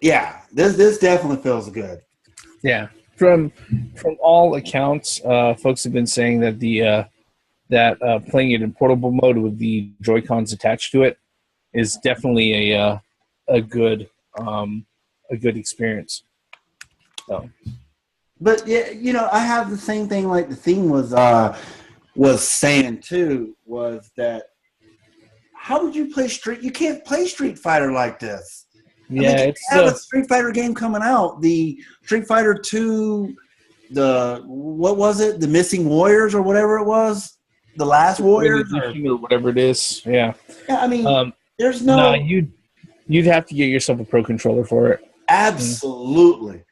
Yeah, this definitely feels good. Yeah, from all accounts, folks have been saying that playing it in portable mode with the Joy-Cons attached to it is definitely a good experience. So, but yeah, I have the same thing. Like the thing was saying too was that how would you play Street? You can't play Street Fighter like this. Yeah, I mean, they have a Street Fighter game coming out. The Street Fighter 2, what was it? The Missing Warriors or whatever it was. The Last Warriors or whatever it is. Yeah. Yeah, I mean, there's no. Nah, you'd have to get yourself a pro controller for it. Absolutely.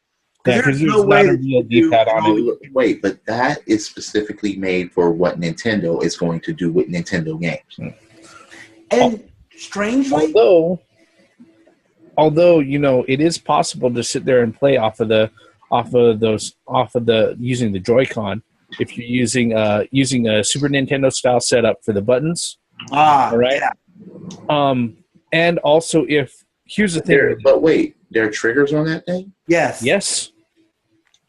Yeah, because there's not a real D-pad on it. Wait, but that is specifically made for what Nintendo is going to do with Nintendo games. And strangely, although it is possible to sit there and play off of using the Joy-Con if you're using a Super Nintendo style setup for the buttons. All right. Yeah. And also here's the thing. But wait, there are triggers on that thing? Yes. Yes.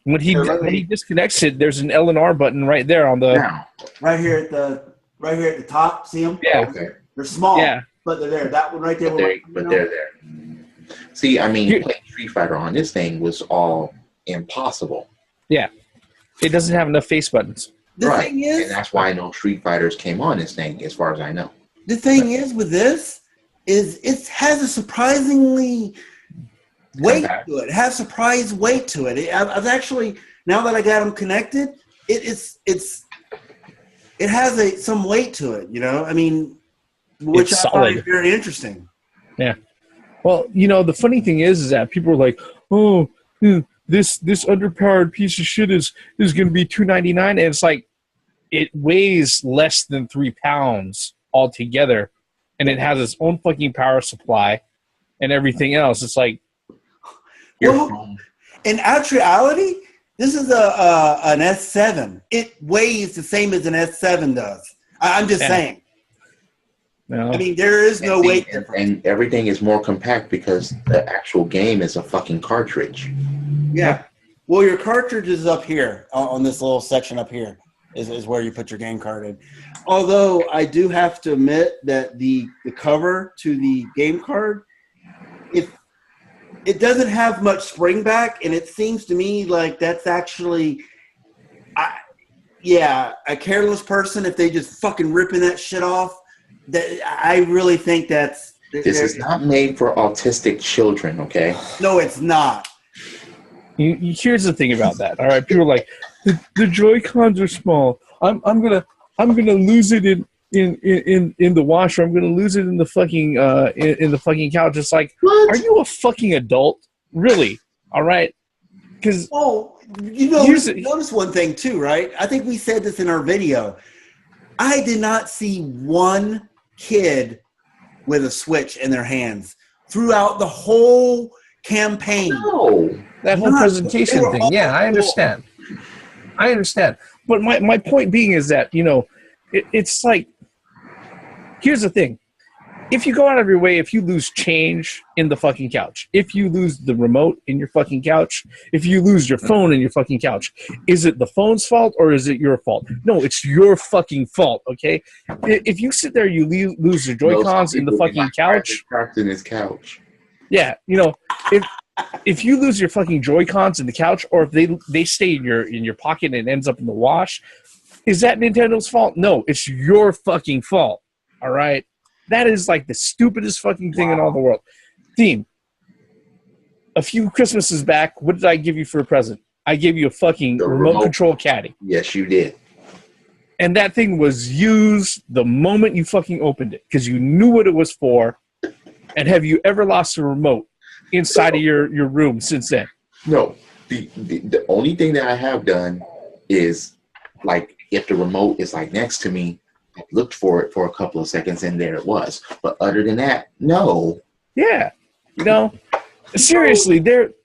When he disconnects it, there's an L and R button right there on the right here at the top. See them? Yeah. Okay. They're small. Yeah. But they're there. That one right there. But they're there. See, I mean, playing Street Fighter on this thing was all impossible. Yeah. It doesn't have enough face buttons. The thing is, and that's why no Street Fighters came on this thing, as far as I know. The thing is with this is it has a surprisingly weight to it. It has surprise weight to it. I've actually, now that I got them connected, it has some weight to it. I mean, which I find very interesting. Yeah. Well, the funny thing is that people are like, oh, this underpowered piece of shit is going to be $299, and it's like it weighs less than 3 pounds altogether, and it has its own fucking power supply and everything else. It's like, well, in actuality, this is an S7. It weighs the same as an S7 does. I'm just saying. No. I mean, there is no weight difference. And everything is more compact because the actual game is a fucking cartridge. Yeah. Well, your cartridge is up here on this little section up here is where you put your game card in. Although I do have to admit that the cover to the game card, it doesn't have much spring back, and it seems to me like that's actually, a careless person, if they just fucking ripping that shit off, that I really think this is not made for autistic children, okay? No, it's not. Here's the thing about that. All right, people are like, the Joy-Cons are small. I'm gonna lose it in the washer. I'm gonna lose it in the fucking in the fucking couch. It's like, what? Are you a fucking adult? Really? All right. Because notice one thing too, right? I think we said this in our video. I did not see one kid with a Switch in their hands throughout the whole campaign. No. That whole presentation thing. Yeah, I understand. But my point being is that, it's like, here's the thing. If you go out of your way, if you lose change in the fucking couch, if you lose the remote in your fucking couch, if you lose your phone in your fucking couch, is it the phone's fault or is it your fault? No, it's your fucking fault, okay? If you sit there, you lose your Joy-Cons in the fucking couch. In his couch. Yeah, if you lose your fucking Joy-Cons in the couch, or if they stay in your pocket and it ends up in the wash, is that Nintendo's fault? No, it's your fucking fault, all right? That is like the stupidest fucking thing in all the world. Team, a few Christmases back, what did I give you for a present? I gave you a fucking remote control caddy. Yes, you did. And that thing was used the moment you fucking opened it because you knew what it was for. And have you ever lost a remote inside of your room since then? No. The only thing that I have done is, like, if the remote is, like, next to me, I looked for it for a couple of seconds, and there it was. But other than that, no. Yeah. Seriously,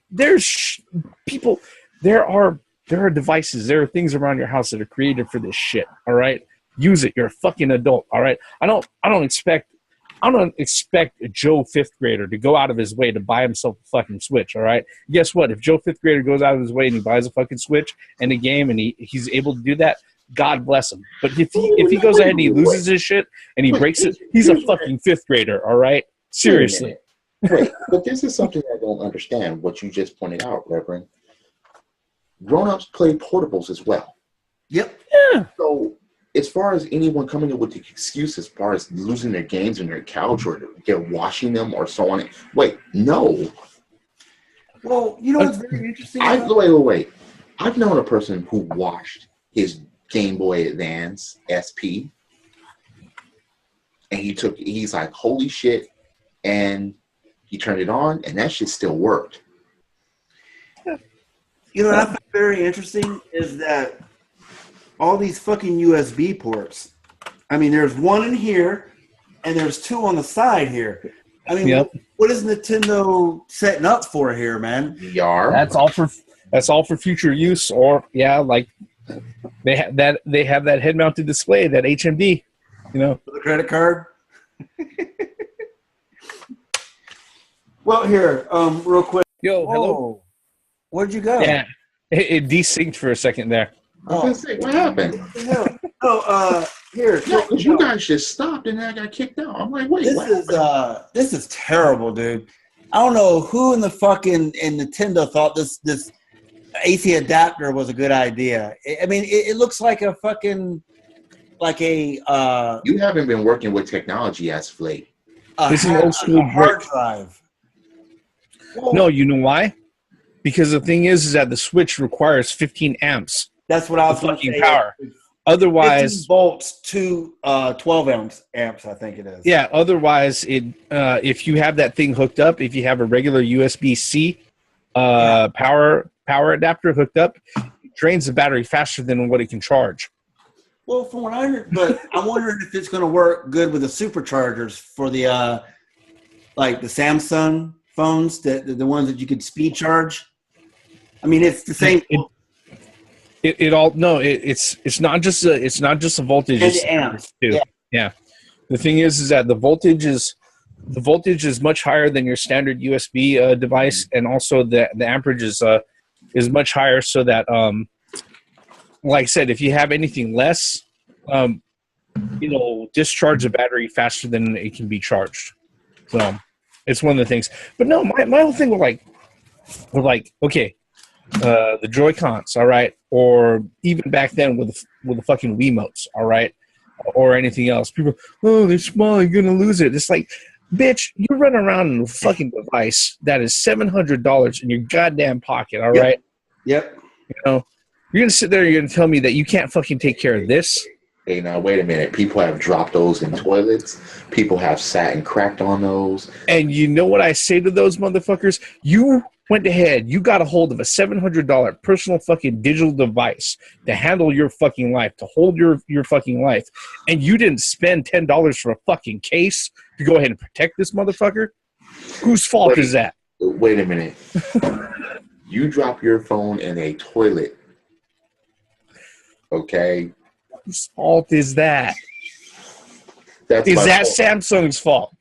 there's people, there are devices, there are things around your house that are created for this shit, all right? Use it. You're a fucking adult, all right? I don't expect I don't expect a Joe 5th grader to go out of his way to buy himself a fucking Switch, all right? Guess what? If Joe 5th grader goes out of his way and he buys a fucking Switch and a game and he's able to do that, God bless him. But if he goes ahead and he loses his shit and he breaks it, he's a fucking 5th grader, all right? Seriously. Wait, but this is something I don't understand, what you just pointed out, Reverend. Grown-ups play portables as well. Yep. Yeah. So as far as anyone coming up with the excuse as far as losing their games on their couch or they're washing them or so on, wait, no. Well, you know what's very interesting? Wait. I've known a person who washed his Game Boy Advance SP, and he's like, holy shit, and he turned it on, and that shit still worked. You know what I find very interesting is that all these fucking USB ports. I mean, there's one in here, and there's two on the side here. I mean, what is Nintendo setting up for here, man? VR. That's all for future use, or like they have that head-mounted display, that HMD, the credit card. Well, here, real quick. Yo, hello. Where'd you go? Yeah, it desynced for a second there. I was gonna say, what happened? Here. No, because you guys just stopped and then I got kicked out. I'm like, wait, this is terrible, dude. I don't know who in Nintendo thought this AC adapter was a good idea. I mean, it looks like a fucking you haven't been working with technology as of late. This is old school hard drive. No, you know why? Because the thing is that the Switch requires 15 amps. That's what I was going to say. Power. Otherwise, 15 volts to 12 amps, I think it is. Yeah. Otherwise, if you have that thing hooked up, if you have a regular USB-C power adapter hooked up, it drains the battery faster than what it can charge. Well, from what I heard, but I'm wondering if it's going to work good with the superchargers for the the Samsung phones, the ones that you could speed charge. I mean, it's the same. It's not just a voltage. And the amps. Too. Yeah. The thing is that the voltage is much higher than your standard USB device, and also the amperage is much higher. So that like I said, if you have anything less, discharge the battery faster than it can be charged. So it's one of the things. But no, my whole thing was okay. The Joy-Cons, all right, or even back then with the fucking Wiimotes, all right, or anything else. People, they're small, you're gonna lose it. It's like, bitch, you run around in a fucking device that is $700 in your goddamn pocket, all right? Yep. You're gonna sit there, you're gonna tell me that you can't fucking take care of this? Hey, now wait a minute. People have dropped those in toilets. People have sat and cracked on those. And you know what I say to those motherfuckers? You went ahead, you got a hold of a $700 personal fucking digital device to handle your fucking life, to hold your fucking life, and you didn't spend $10 for a fucking case to go ahead and protect this motherfucker? Whose fault is that? Wait a minute. You drop your phone in a toilet, okay? Whose fault is that? Is that Samsung's fault?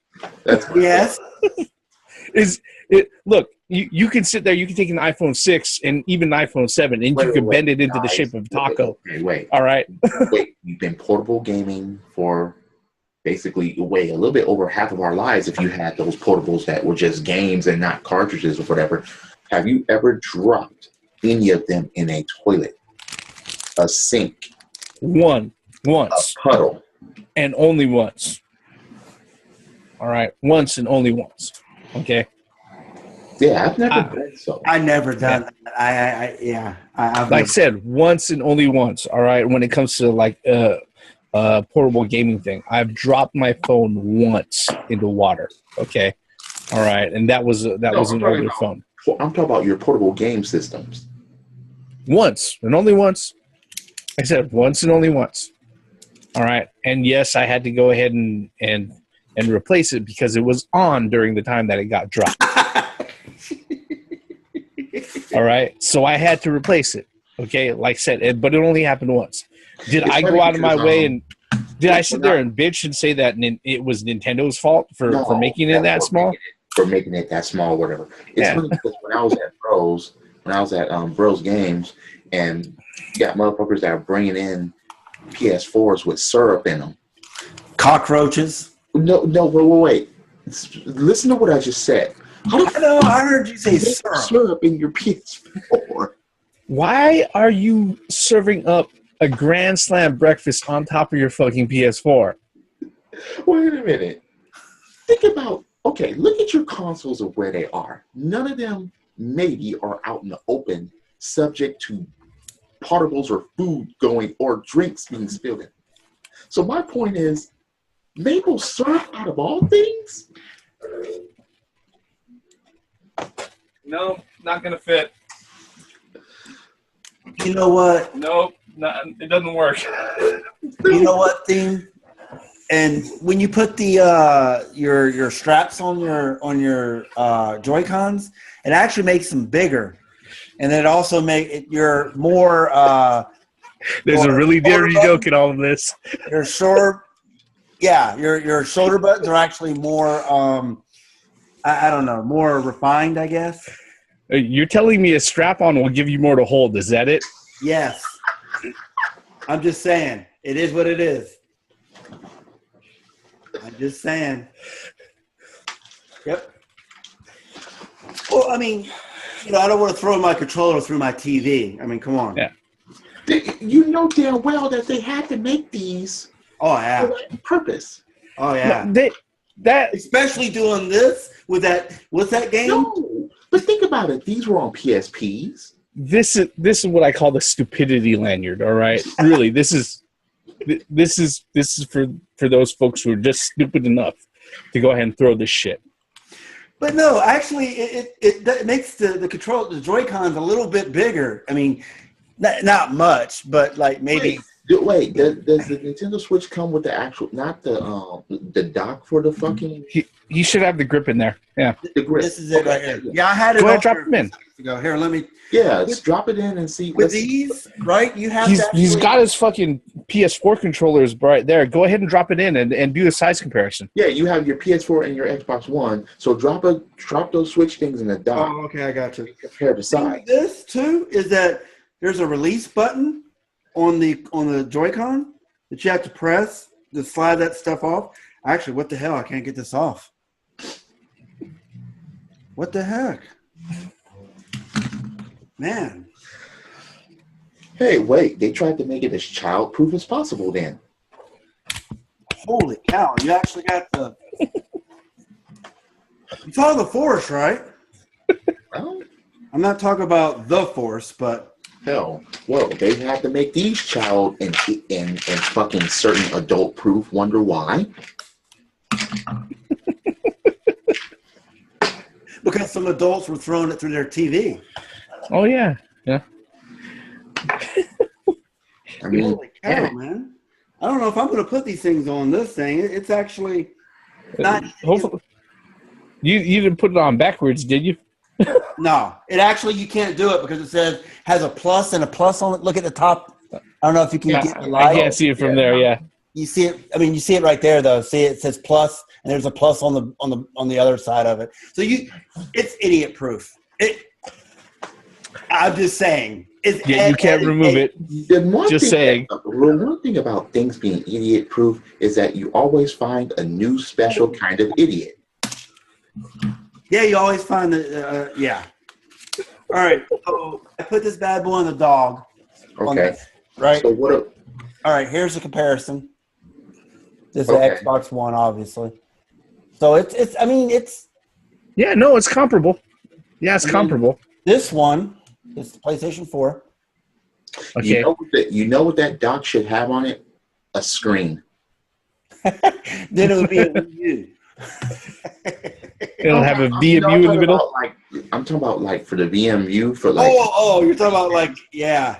Yes. Look, you can sit there, you can take an iPhone 6 and even an iPhone 7, and you can bend it into the shape of a taco. Wait. All right. Wait, we've been portable gaming for basically a little bit over half of our lives. If you had those portables that were just games and not cartridges or whatever, have you ever dropped any of them in a toilet, a sink? Once. A puddle. And only once. All right. Once and only once. Okay. Yeah, I've never done so. I never done that. I've like I said, once and only once. All right. When it comes to portable gaming thing, I've dropped my phone once into water. Okay. All right. And that was an older phone. I'm talking about your portable game systems. Once and only once. I said once and only once. All right. And yes, I had to go ahead and replace it because it was on during the time that it got dropped. All right. So I had to replace it. Okay. Like I said, but it only happened once. Did I go out of my way and Did I sit there and bitch and say that it was Nintendo's fault for making it that small? For making it that small, whatever. It's funny because when I was at Bros Games, and you got motherfuckers that are bringing in PS4s with syrup in them. Cockroaches. No, wait. Listen to what I just said. I heard you say syrup in your PS4. Why are you serving up a Grand Slam breakfast on top of your fucking PS4? Wait a minute. Think about, look at your consoles of where they are. None of them maybe are out in the open, subject to particles or food going or drinks being spilled in. So my point is, maple syrup out of all things? No, not gonna fit. You know what? Nope, it doesn't work. You know what, Theme? And when you put the your straps on your Joy-Cons, it actually makes them bigger, and then it also make it your more. There's a really dirty joke in all of this. Your shoulder buttons are actually more. I don't know, more refined, I guess. You're telling me a strap-on will give you more to hold? Is that it? Yes. I'm just saying, it is what it is. I'm just saying. Yep. Well, I mean, I don't want to throw my controller through my TV. I mean, come on. Yeah. You know damn well that they had to make these. Oh yeah. For that purpose. Oh yeah. That especially doing this with that game. No, but think about it. These were on PSPs. This is what I call the stupidity lanyard. All right, really, this is for those folks who are just stupid enough to go ahead and throw this shit. But no, actually, it makes the Joy-Cons a little bit bigger. I mean, not much, but like maybe. Wait, does the Nintendo Switch come with the actual, not the dock for the fucking? You should have the grip in there. Yeah. The grip. This is it right here. Yeah, I had it. Go ahead, drop them in. Here, let me. Yeah, let's drop it in and see. With these, right? You have. He's got his fucking PS4 controllers right there. Go ahead and drop it in and do the size comparison. Yeah, you have your PS4 and your Xbox One. So drop those Switch things in the dock. Oh, okay, I got you. Compare the size. This too is that there's a release button on the Joy-Con that you have to press to slide that stuff off. Actually, what the hell? I can't get this off. What the heck? Man. Hey, wait. They tried to make it as child-proof as possible then. Holy cow. You actually got the... You talking the Force, right? Well, I'm not talking about the Force, but... Hell, well, they had to make these child and fucking certain adult proof. Wonder why? Because some adults were throwing it through their TV. Oh yeah. I mean, holy cow, man! I don't know if I'm going to put these things on this thing. It's actually not. Hopefully, you didn't put it on backwards, did you? No, it actually you can't do it because it has a plus and a plus on it. Look at the top. I don't know if you can get the light. I can't see it from there. Yeah, you see it. I mean, you see it right there, though. See, it says plus, and there's a plus on the other side of it. So it's idiot proof. I'm just saying. You can't remove it. Just saying. The one thing about things being idiot proof is that you always find a new special kind of idiot. Yeah, you always find the yeah. All right, so I put this bad boy on the dog. Okay. Right. So what? All right, here's the comparison. This is the Xbox One, obviously. So it's. I mean, it's. Yeah, no, it's comparable. Yeah, it's comparable. This one is the PlayStation 4. Okay. You know what that dock should have on it? A screen. Then it would be a Wii U. It'll have a VMU in the middle. I'm talking about like for the VMU for like. Oh, you're talking about like yeah.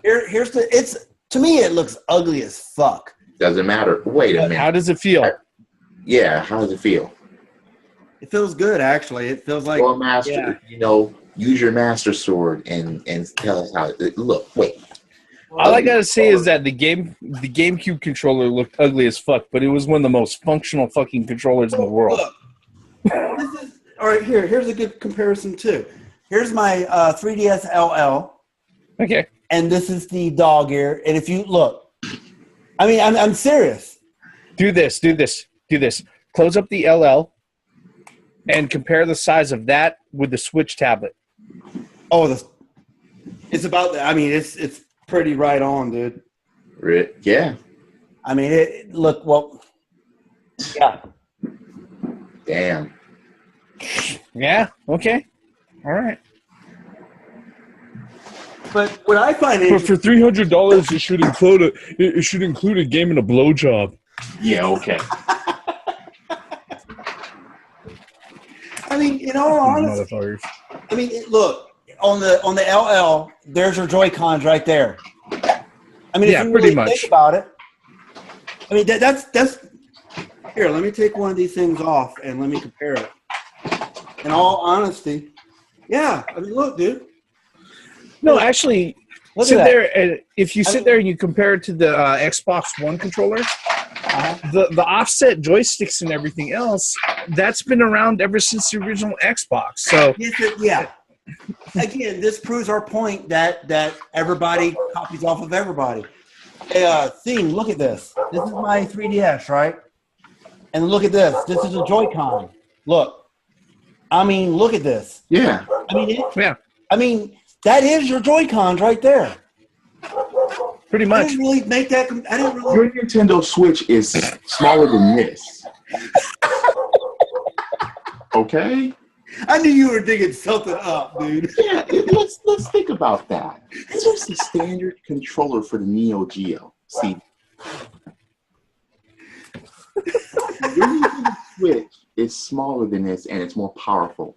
Here's to me it looks ugly as fuck. Doesn't matter. Wait a minute. How does it feel? Yeah, how does it feel? It feels good actually. It feels like well, master. Yeah. Use your master sword and tell us how it look. Wait. All I gotta say is that the GameCube controller looked ugly as fuck, but it was one of the most functional fucking controllers in the world. Look, all right, here's a good comparison too. Here's my 3DS LL. Okay. And this is the dog ear. And if you look, I mean, I'm serious. Do this. Close up the LL and compare the size of that with the Switch tablet. Oh, it's about that. I mean, it's pretty right on, dude. Yeah. I mean, yeah. Damn. Yeah. Okay. All right. But what I find but for $300, it should include a game and a blowjob. Yeah. Okay. I mean, in all honesty, I mean, look on the LL. There's your Joy-Cons right there. I mean, if you really think about it, I mean that's here. Let me take one of these things off and let me compare it. In all honesty, yeah. I mean, look, dude. No, actually, sit there. And if you sit there and you compare it to the Xbox One controller, the offset joysticks and everything else, that's been around ever since the original Xbox. So yeah. Again, this proves our point that everybody copies off of everybody. Theme, look at this. This is my 3DS, right? And look at this. This is a Joy-Con. Look. I mean, look at this. Yeah. I mean, that is your Joy-Cons right there. Pretty much. I didn't really make that. Your Nintendo Switch is smaller than this. Okay. I knew you were digging something up, dude. Yeah, let's think about that. This is the standard controller for the Neo Geo. See, your Nintendo Switch is smaller than this, and it's more powerful.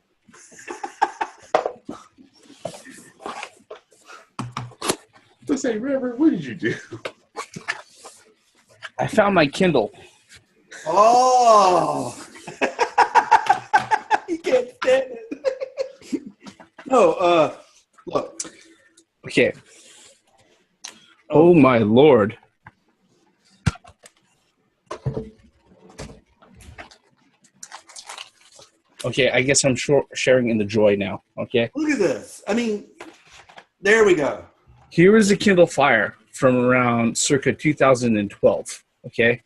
Let's say, Reverend, what did you do? I found my Kindle. Oh. You can't stand it. No, look. Okay. Oh my Lord. Okay, I guess I'm sharing in the joy now. Okay. Look at this. I mean, there we go. Here is a Kindle Fire from around circa 2012. Okay.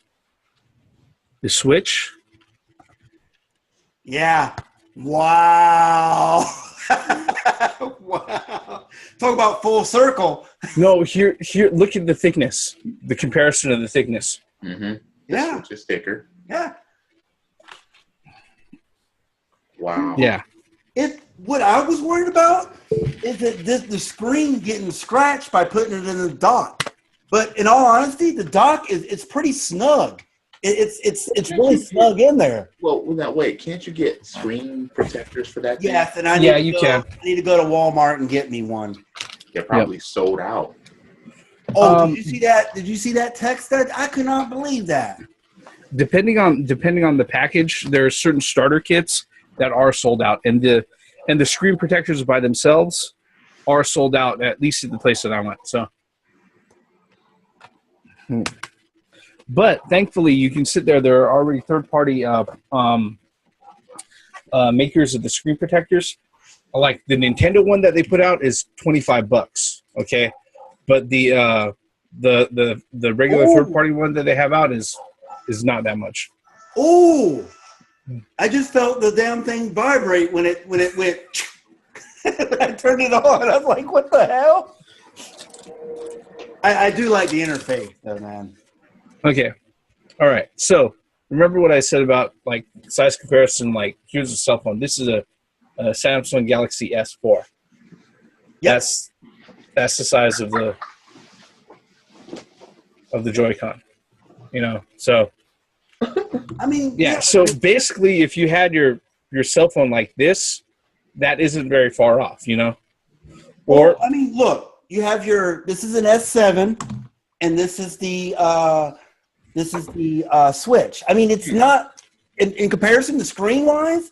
The Switch. Yeah. Wow. Wow. Talk about full circle. No, here. Look at the thickness. The comparison of the thickness. Mm-hmm. Yeah. Switch is thicker. Yeah. Wow. Yeah. What I was worried about is that the screen getting scratched by putting it in the dock. But in all honesty, the dock it's pretty snug. It's really snug in there. Well, now wait, can't you get screen protectors for that? Yes, and I need to go to Walmart and get me one. They're probably sold out. Oh, did you see that? Did you see that text? That I could not believe that. Depending on the package, there are certain starter kits that are sold out, and the screen protectors by themselves are sold out, at least at the place that I went. So, but thankfully, you can sit there. There are already third-party makers of the screen protectors. Like the Nintendo one that they put out is $25. Okay, but the regular third-party one that they have out is not that much. Oh. I just felt the damn thing vibrate when it went. I turned it on. I was like, "What the hell?" I do like the interface, though, man. Okay, all right. So remember what I said about like size comparison. Like, here's a cell phone. This is a Samsung Galaxy S4. Yes, that's the size of the Joy-Con. You know, so. I mean, yeah. So basically, if you had your cell phone like this, that isn't very far off, you know. Or I mean, look, you have this is an S7, and this is the Switch. I mean, it's not in comparison to screen wise.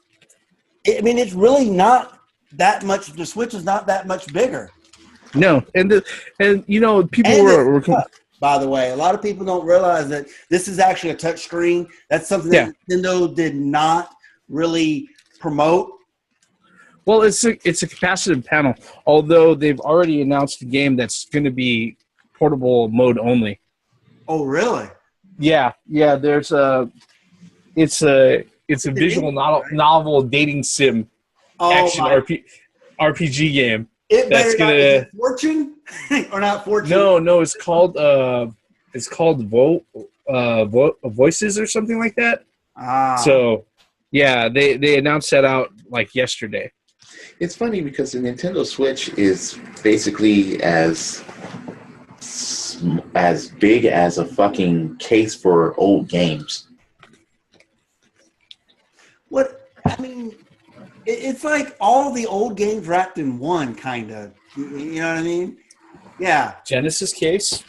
I mean, it's really not that much. The Switch is not that much bigger. No, and you know, people were by the way, a lot of people don't realize that this is actually a touch screen. That's something that Nintendo did not really promote. Well, it's a capacitive panel, although they've already announced a game that's going to be portable mode only. Oh, really? Yeah. There's it's a visual novel dating sim action RPG game. Is it Fortune or not Fortune? No, it's called Voices or something like that. So yeah, they announced that out like yesterday. It's funny because the Nintendo Switch is basically as big as a fucking case for old games. What I mean, it's like all the old games wrapped in one, kind of. You know what I mean? Yeah. Genesis case.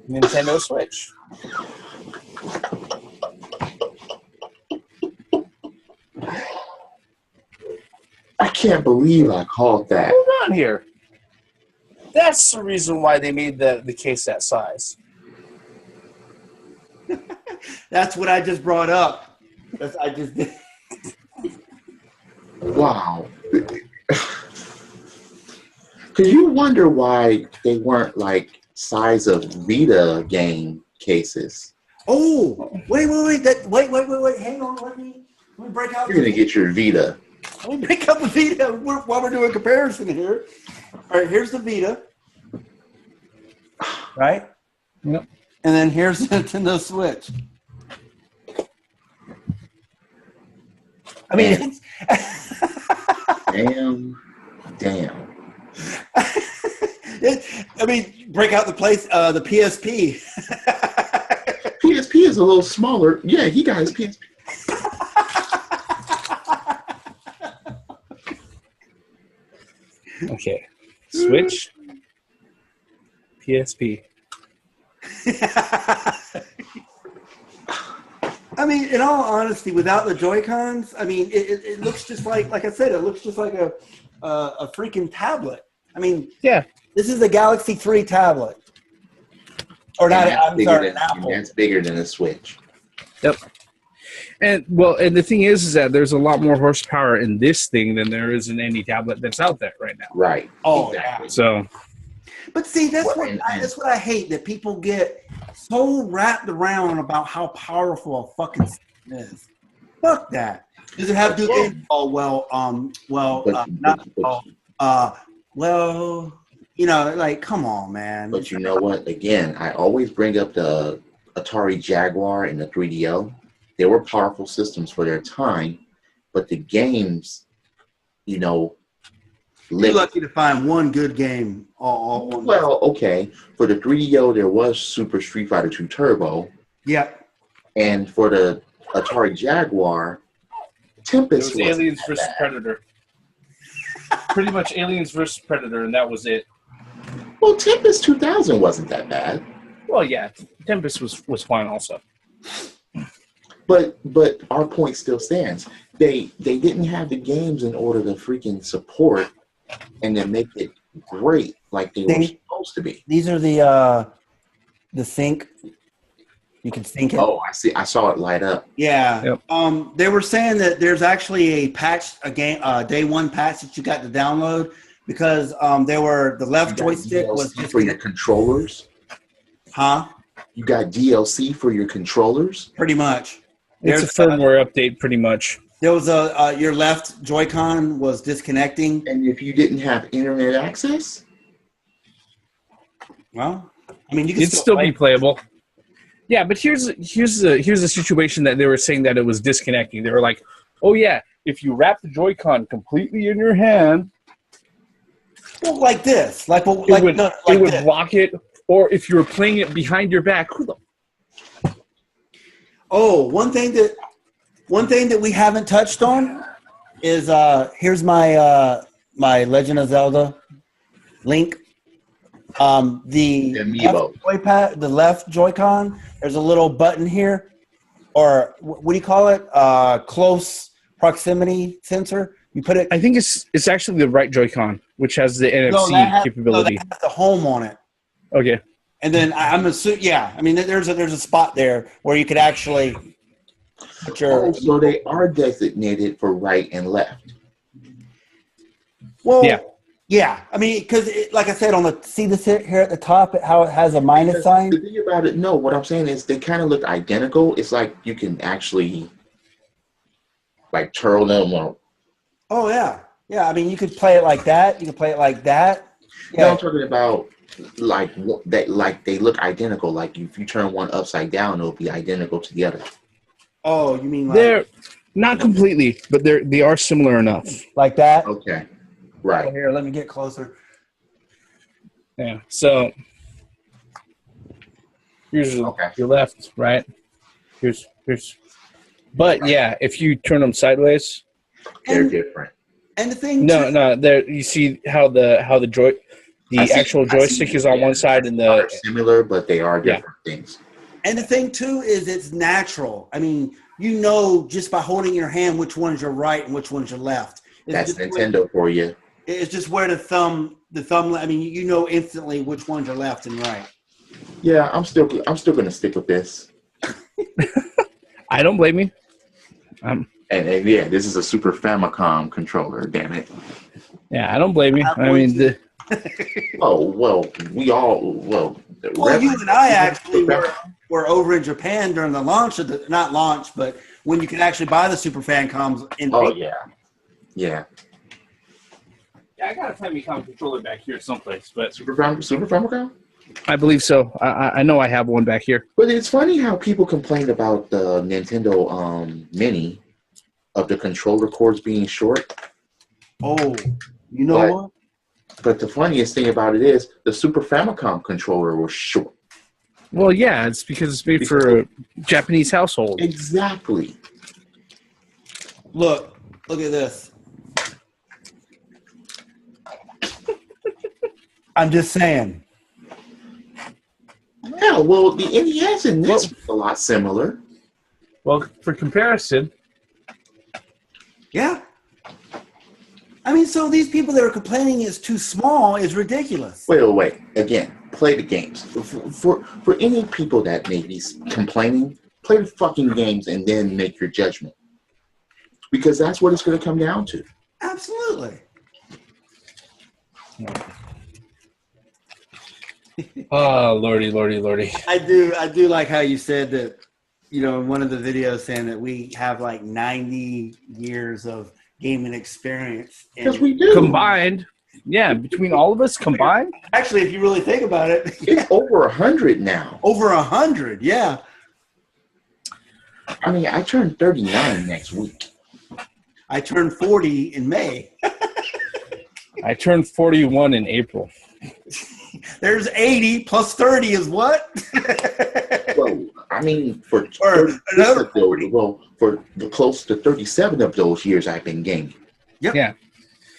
Nintendo Switch. I can't believe I called that. Hold on here. That's the reason why they made the case that size. That's what I just brought up. I just did. Wow. Because you wonder why they weren't like size of Vita game cases. Oh, wait. Wait. Hang on. Let me break out. You're going to get your Vita. Let me break up the Vita while we're doing a comparison here. All right, here's the Vita. Right? Yep. And then here's the Nintendo Switch. I mean, Damn. Break out the PSP. PSP is a little smaller. Yeah, he got his PSP. Okay. Switch. PSP. I mean, in all honesty, without the Joy-Cons, I mean, it looks just like I said, it looks just like a freaking tablet. I mean, yeah, this is a Galaxy 3 tablet. Or not, I'm sorry, an Apple. That's bigger than a Switch. Yep. And the thing is that there's a lot more horsepower in this thing than there is in any tablet that's out there right now. Right. Oh, exactly. Yeah. So, but see, that's what I hate, that people get so wrapped around about how powerful a fucking system is. Fuck that. Does it have to do? Oh well, you know, like, come on, man. But you know what? Again, I always bring up the Atari Jaguar and the 3DO. They were powerful systems for their time, but the games, you know, you're lucky to find one good game. Well, okay. For the 3DO, there was Super Street Fighter 2 Turbo. Yep. And for the Atari Jaguar, Tempest was Aliens vs. Predator. Pretty much Aliens vs. Predator, and that was it. Well, Tempest 2000 wasn't that bad. Well, yeah, Tempest was fine also. But our point still stands. They didn't have the games in order to freaking support and then make it great like they were supposed to be. These are the sync. You can sync it. Oh, I see. I saw it light up. Yeah. Yep. They were saying that there's actually a patch, day one patch that you got to download because the left joystick was just for your controllers. Huh? You got DLC for your controllers? Pretty much. It's a firmware update, pretty much. There was your left Joy-Con was disconnecting. And if you didn't have internet access? Well, I mean, you can still be playable. Yeah, but here's the situation that they were saying that it was disconnecting. They were like, oh yeah, if you wrap the Joy-Con completely in your hand, well, like this, it would block it. Or if you were playing it behind your back, who the? Oh, one thing that we haven't touched on is here's my Legend of Zelda Link. The left Joy-Con, there's a little button here, or what do you call it? Close proximity sensor. You put it. I think it's actually the right Joy-Con, which has the NFC capability. No, that has the home on it. Okay. And then I'm assuming, yeah. I mean, there's a spot there where you could actually put your. So they are designated for right and left. Well, yeah. I mean, because like I said, see this here at the top, how it has a minus sign. The thing about it, no. What I'm saying is they kind of look identical. It's like you can actually like turn them on. Oh yeah. I mean, you could play it like that. You could play it like that. Yeah, I'm talking about like that. Like they look identical. Like if you turn one upside down, it'll be identical to the other. Oh, you mean like they're not completely, but they are similar enough. Like that? Okay, right. Oh, here, let me get closer. Yeah. So here's your left, right? Here's. But yeah, if you turn them sideways, they're different. And the thing, no, there you see how the actual joystick is on one side and are similar, but they are different things. And the thing too is it's natural. I mean, you know, just by holding your hand which one's your right and which one's your left. That's Nintendo for you. It's just where the thumb. I mean, you know instantly which one's your left and right. Yeah, I'm still going to stick with this. I don't blame you. And yeah, this is a Super Famicom controller. Damn it. Yeah, I don't blame you. I mean, you and I actually were over in Japan during the launch of not launch, but when you can actually buy the Super Famicoms. Yeah. Yeah, I got a Famicom controller back here someplace, but Super Famicom. I believe so. I know I have one back here. But it's funny how people complained about the Nintendo Mini of the controller cords being short. Oh, you know what? But the funniest thing about it is the Super Famicom controller was short. Well, yeah, it's because it's made for a Japanese household. Exactly. Look at this. I'm just saying. Yeah, well, the NES and NES was a lot similar. Well, for comparison. Yeah. I mean, so these people that are complaining it's too small is ridiculous. Wait. Again, play the games. For any people that may be complaining, play the fucking games and then make your judgment. Because that's what it's going to come down to. Absolutely. Oh, lordy. I do like how you said that, you know, in one of the videos saying that we have like 90 years of gaming experience. Because we do. Combined. Yeah, between all of us combined. Actually, if you really think about it. It's over 100 now. Over 100, yeah. I mean, I turn 39 next week. I turned 40 in May. I turned 41 in April. There's 80 plus 30 is what? Well, I mean, for close to 37 of those years, I've been gaming. Yep. Yeah.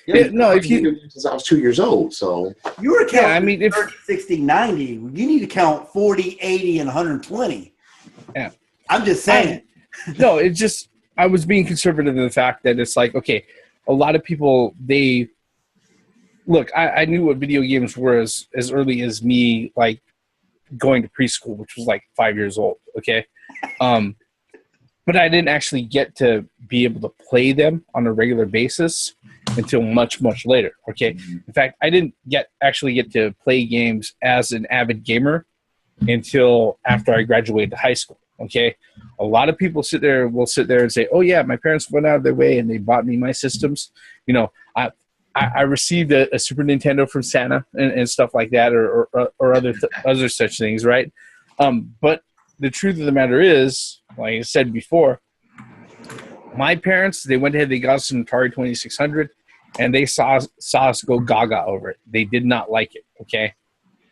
Yeah. Since I was 2 years old, so you were counting 30, 60, 90. You need to count 40, 80, and 120. Yeah. I'm just saying. No, it's just I was being conservative in the fact that it's like, okay, a lot of people I knew what video games were as early as me like going to preschool, which was like 5 years old. Okay. But I didn't actually get to be able to play them on a regular basis until much, much later. Okay. In fact, I didn't actually get to play games as an avid gamer until after I graduated high school. Okay. A lot of people will sit there and say, oh yeah, my parents went out of their way and they bought me my systems. You know, I received a Super Nintendo from Santa and stuff like that, or other such things. Right. But the truth of the matter is, like I said before, my parents, they went ahead, they got us an Atari 2600, and they saw us go gaga over it. They did not like it, okay?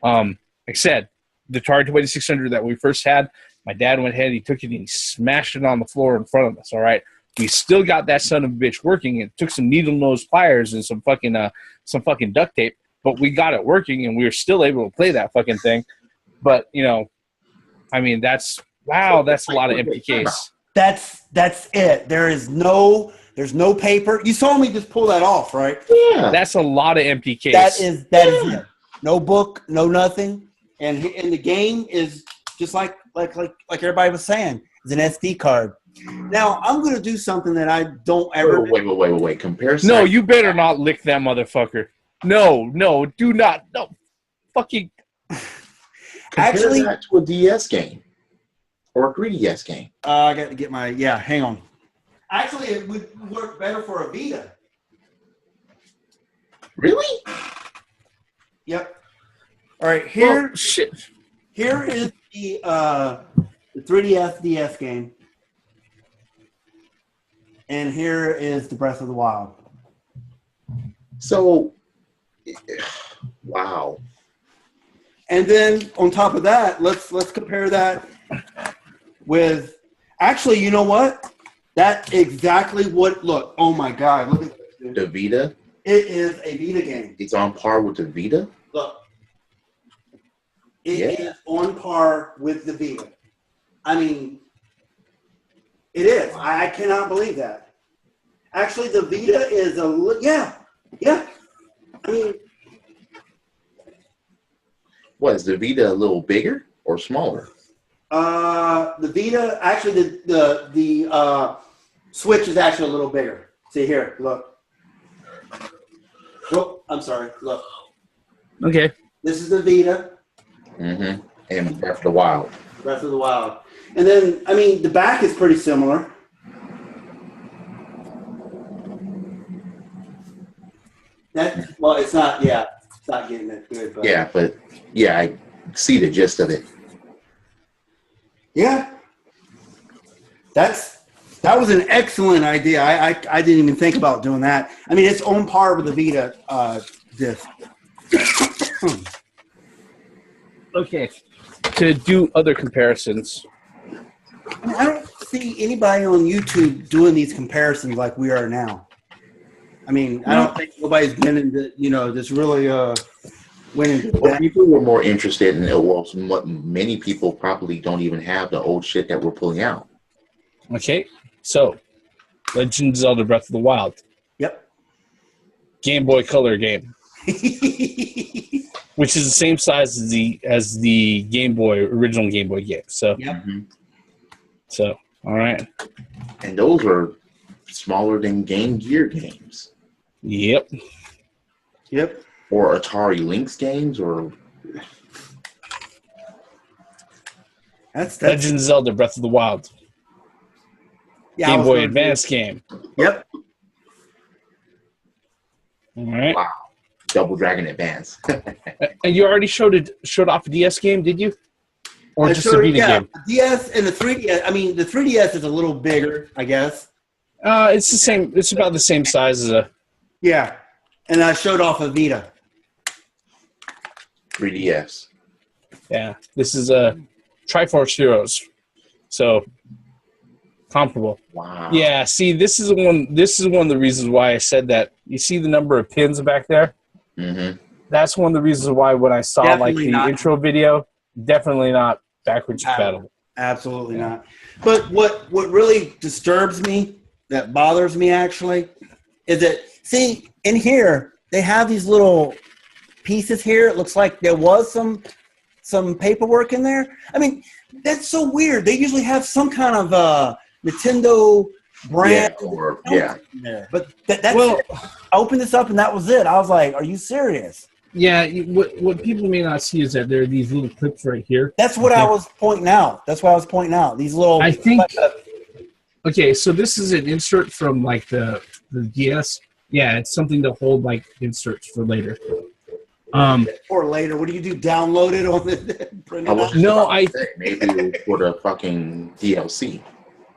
Like I said, the Atari 2600 that we first had, my dad went ahead, he took it, and he smashed it on the floor in front of us, all right? We still got that son of a bitch working. It took some needle-nose pliers and some fucking duct tape, but we got it working, and we were still able to play that fucking thing. But, you know, I mean, that's a lot of empty case. That's it. There is no There's no paper. You saw me just pull that off, right? Yeah. That's a lot of empty case. That is it. No book, no nothing. And the game is just like everybody was saying. It's an SD card. Now, I'm going to do something that I don't ever do. Wait. Comparison. No, you better not lick that motherfucker. No, do not. No, fucking. Compare that to a DS game or a 3DS game. I got to get my, hang on. Actually, it would work better for a Vita. Really? Yep. All right, here. Well, shit. Here is the 3DS DS game. And here is the Breath of the Wild. So, wow. And then on top of that, let's compare that with. Actually, you know what? That's exactly what. Look, oh my God! Look at this, dude. The Vita. It is a Vita game. It's on par with the Vita. Look, it is on par with the Vita. I mean, it is. I cannot believe that. Actually, the Vita is yeah. I mean, what is the Vita a little bigger or smaller? The Vita actually the Switch is actually a little bigger. See here, look. Oh, I'm sorry. Look. Okay. This is the Vita. Mm-hmm. And Breath of the Wild. Breath of the Wild. And then, I mean, the back is pretty similar. It's not, it's not getting that good. But I see the gist of it. Yeah. That was an excellent idea. I didn't even think about doing that. I mean, it's on par with the Vita disc. Okay. To do other comparisons. I don't see anybody on YouTube doing these comparisons like we are now. I mean, I don't think nobody's been into, this really went into Well, that. people were more interested in it. Well, many people probably don't even have the old shit that we're pulling out. Okay. So, Legend of Zelda Breath of the Wild. Yep. Game Boy Color game. Which is the same size as the Game Boy, original Game Boy game. So, yep. So, all right. And those are smaller than Game Gear games. Yep. Or Atari Lynx games, or that's Legend of Zelda Breath of the Wild. Game Boy Advance game. Yep. All right. Wow. Double Dragon Advance. And you already showed off a DS game, did you? Or just a Vita game? DS and the 3DS. I mean, the 3DS is a little bigger, I guess. It's the same. It's about the same size as a. Yeah, and I showed off a Vita. 3DS. Yeah, this is a Triforce Heroes, so comparable. Wow. Yeah, see, this is one of the reasons why I said that. You see the number of pins back there? Mm-hmm. That's one of the reasons why when I saw Definitely not. intro video, definitely not backwards compatible. Absolutely not. But what really disturbs me, that bothers me actually, is that, see, in here, they have these little pieces here. It looks like there was some paperwork in there. I mean, that's so weird. They usually have some kind of Nintendo brand in there. But that's it. I opened this up and that was it. I was like, are you serious? Yeah, what people may not see is that there are these little clips right here. That's what I was pointing out. These little. I think. Okay, so this is an insert from like the DS. Yeah, it's something to hold like inserts for later. Or later, what do you do? Download it on the print it out? No, maybe for the fucking DLC.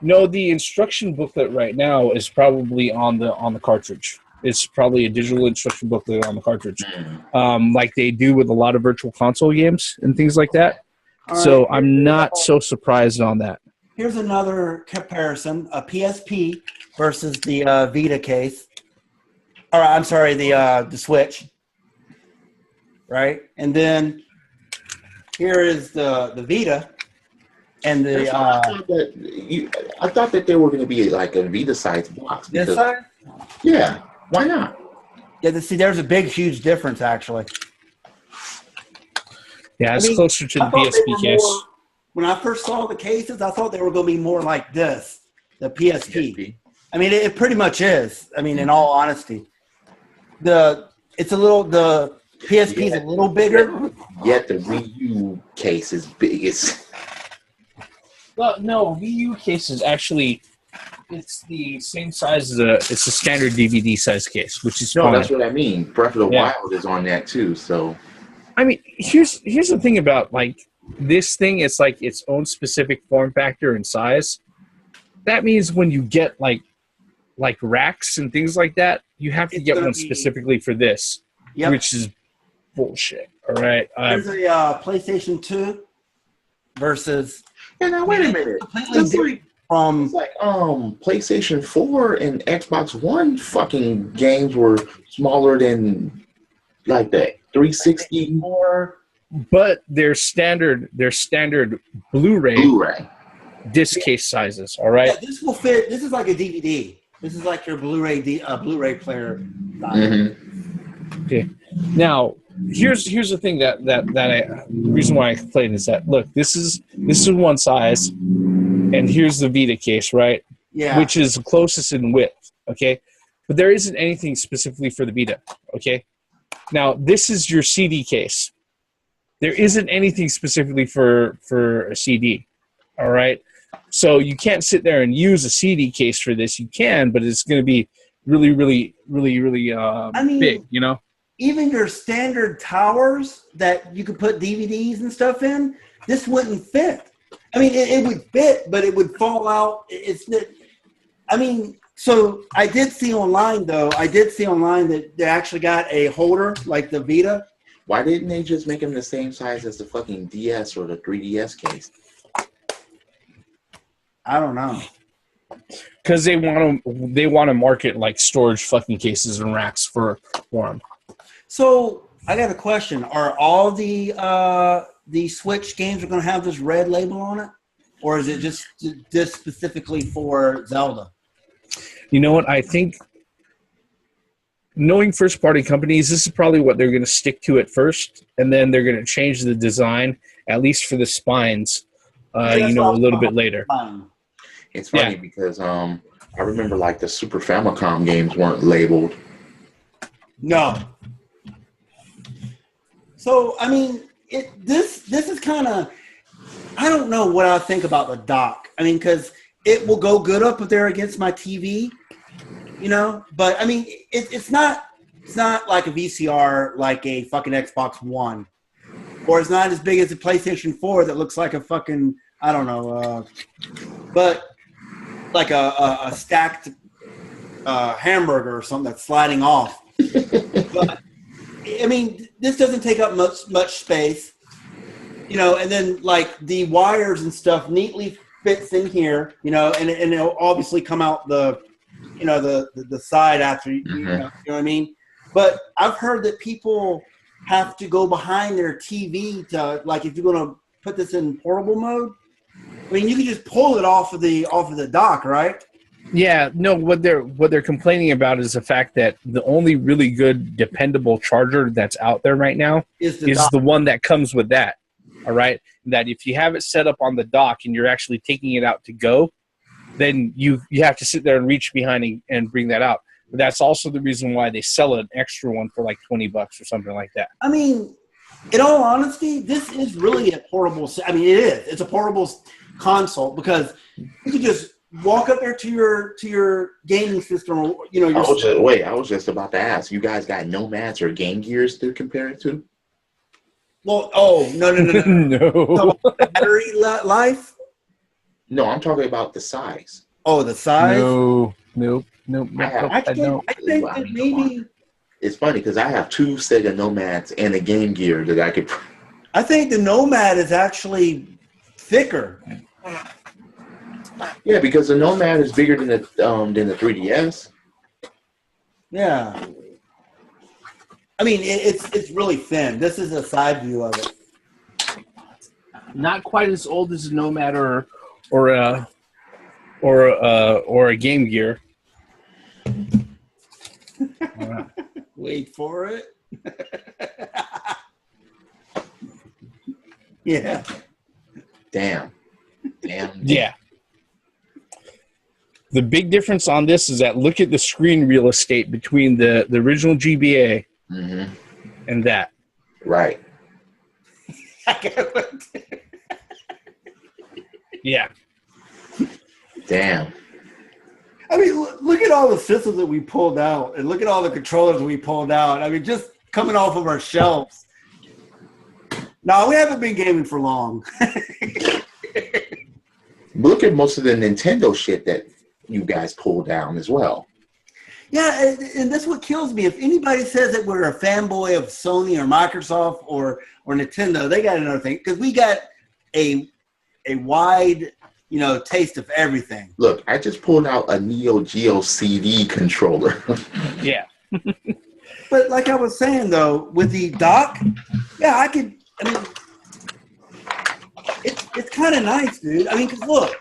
No, the instruction booklet right now is probably on the cartridge. It's probably a digital instruction booklet on the cartridge, like they do with a lot of virtual console games and things like that. All so right. I'm not so surprised on that. Here's another comparison: a PSP versus the Vita case. Or I'm sorry, the Switch. Right, and then here is the Vita. And the I thought that they were going to be like a Vita-sized box. This size? Yeah, why not? Yeah, see, there's a big, huge difference actually. Yeah, it's closer to the PSP case. When I first saw the cases, I thought they were going to be more like this, the PSP. I mean, it pretty much is. I mean, in all honesty, the PSP is a little bigger. Yet the Wii U case is biggest. Well, no, Wii U case is actually it's the same size as it's a standard DVD size case, which is fine. That's what I mean. Breath of the Wild is on that too, so. I mean, here's the thing about like this thing. It's like its own specific form factor and size. That means when you get like racks and things like that, you have to get one specifically for this, which is bullshit. All right. There's a PlayStation 2 versus. Yeah, now wait a minute. It's like PlayStation 4 and Xbox One fucking games were smaller than like the 360. But they're standard Blu-ray disc case sizes. All right. Yeah, this will fit. This is like a DVD. This is like your Blu-ray player. Mm-hmm. Okay. Now, here's the thing the reason why I complain is that look, this is one size, and here's the Vita case, right? Yeah. Which is closest in width. Okay. But there isn't anything specifically for the Vita. Okay. Now, this is your CD case. There isn't anything specifically for a CD. All right. So you can't sit there and use a CD case for this. You can, but it's going to be really, really, really, really big, you know? Even your standard towers that you could put DVDs and stuff in, this wouldn't fit. I mean, it would fit, but it would fall out. So I did see online that they actually got a holder like the Vita. Why didn't they just make them the same size as the fucking DS or the 3DS case? I don't know. Because they want to market like storage fucking cases and racks for them. So I got a question: are all the Switch games are going to have this red label on it, or is it just specifically for Zelda? You know what? I think, knowing first-party companies, this is probably what they're going to stick to at first, and then they're going to change the design, at least for the spines, a little bit later. It's funny because I remember like the Super Famicom games weren't labeled. No. So I mean, this is kind of, I don't know what I think about the dock. I mean, because it will go good up there against my TV, you know. But I mean, it's not like a VCR, like a fucking Xbox One, or it's not as big as a PlayStation 4 that looks like a fucking, I don't know, but like a stacked hamburger or something that's sliding off. But I mean, this doesn't take up much space, you know. And then like the wires and stuff neatly fits in here, you know, and it'll obviously come out the side after you know what I mean. But I've heard that people have to go behind their TV to, like, if you're going to put this in portable mode. I mean, you can just pull it off of the dock, right? Yeah, no. What they're complaining about is the fact that the only really good, dependable charger that's out there right now is the one that comes with that. All right, that if you have it set up on the dock and you're actually taking it out to go, then you have to sit there and reach behind and bring that out. But that's also the reason why they sell an extra one for like $20 or something like that. I mean, in all honesty, this is really a portable. I mean, it is. It's a portable console because you can just walk up there to your gaming system. You know, I was just about to ask. You guys got nomads or Game Gears to compare it to? Well, no. No. Battery life? No, I'm talking about the size. Oh, the size? Nope. I think that maybe. It's funny because I have two Sega Nomads and a Game Gear that I could. I think the Nomad is actually thicker. Yeah, because the Nomad is bigger than the 3DS. Yeah. I mean, it's really thin. This is a side view of it. not quite as old as a Nomad or a Game Gear. Wait for it. Yeah. Damn. Yeah. The big difference on this is that look at the screen real estate between the original GBA and that. Right. Yeah. Damn. I mean, look at all the systems that we pulled out, and look at all the controllers we pulled out. I mean, just coming off of our shelves. No, we haven't been gaming for long. Look at most of the Nintendo shit that you guys pulled down as well. Yeah, and that's what kills me. If anybody says that we're a fanboy of Sony or Microsoft or Nintendo, they got another thing, because we got a wide, taste of everything. Look, I just pulled out a Neo Geo CD controller. Yeah. But like I was saying, though, with the dock, yeah, it's kind of nice, dude. I mean, because look,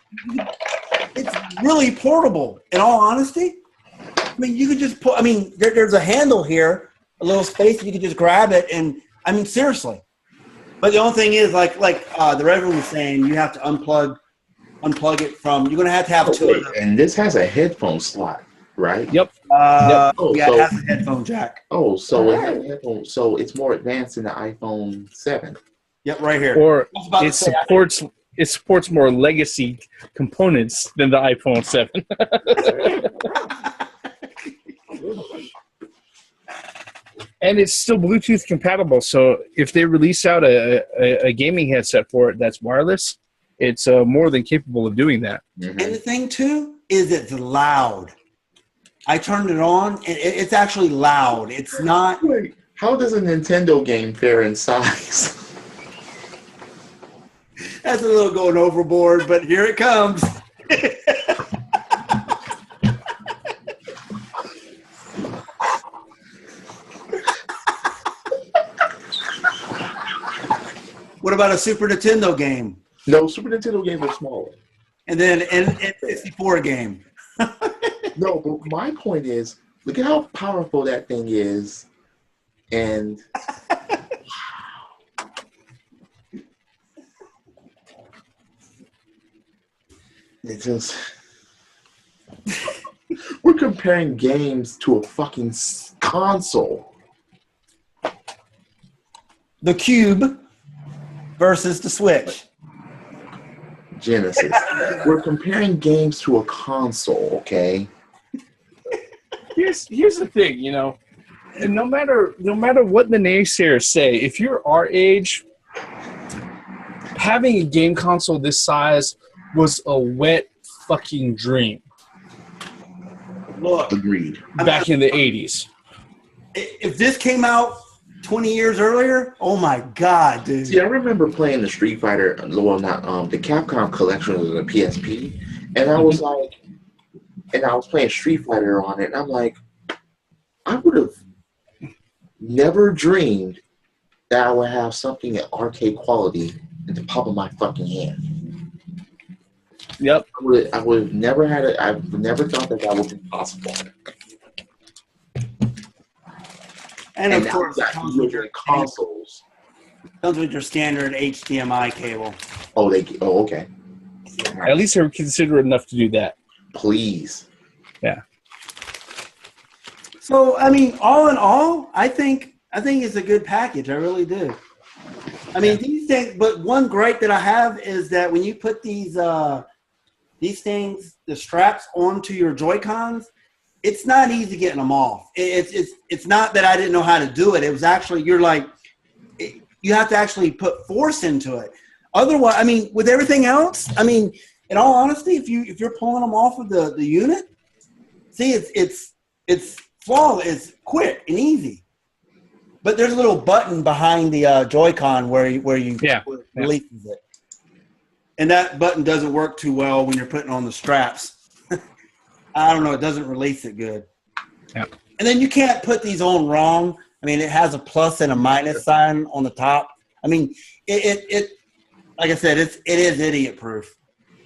it's really portable, in all honesty. I mean, you could just put, there's a handle here, a little space, and you could just grab it, and, seriously. But the only thing is, like the Reverend was saying, you have to unplug it from, you're going to have two of them. And this has a headphone slot, right? Yep. It has a headphone jack. Oh, so it has a headphone, so it's more advanced than the iPhone 7. Yep, right here. Or it supports more legacy components than the iPhone 7. And it's still Bluetooth compatible, so if they release out a gaming headset for it that's wireless, it's more than capable of doing that. And the thing, too, is it's loud. I turned it on, and it's actually loud. It's not... Wait, how does a Nintendo game fare in size? That's a little going overboard, but here it comes. What about a Super Nintendo game? No, Super Nintendo games are smaller. And then an N64 game. No, but my point is, look at how powerful that thing is. And it's just... We're comparing games to a fucking console. The Cube versus the Switch. Genesis. We're comparing games to a console, okay? Here's the thing, and no matter what the naysayers say, if you're our age, having a game console this size was a wet fucking dream. Look, agreed. Back in the 80s. If this came out 20 years earlier, oh my God, dude. See, I remember playing the Street Fighter, well, not the Capcom collection was a PSP, and I was like, and I was playing Street Fighter on it, and I'm like, I would have never dreamed that I would have something at arcade quality in the palm of my fucking hand. Yep. I would have never had it. I've never thought that would be possible. And of course, it comes with your consoles. Comes with your standard HDMI cable. Oh, okay. At least they're considerate enough to do that. Please. Yeah. So, all in all, I think it's a good package. I really do. These things, but one gripe that I have is that when you put these things, the straps onto your Joy-Cons, it's not easy getting them off. It's not that I didn't know how to do it. It was actually, you have to actually put force into it. Otherwise, with everything else, in all honesty, if you're pulling them off of the unit, see, it's flawless, it's quick and easy. But there's a little button behind the Joy-Con where you releases it. And that button doesn't work too well when you're putting on the straps. I don't know. It doesn't release it good. Yeah. And then you can't put these on wrong. It has a plus and a minus sign on the top. It like I said, it is idiot proof.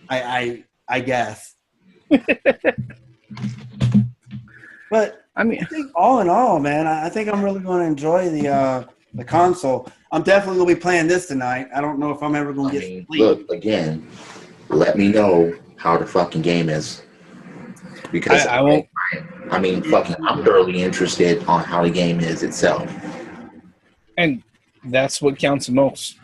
I guess. But I think all in all, man, I think I'm really going to enjoy the console. I'm definitely going to be playing this tonight. I don't know if I'm ever going to get sleep. Look, again, let me know how the fucking game is. Because I won't. I'm thoroughly interested on how the game is itself. And that's what counts the most.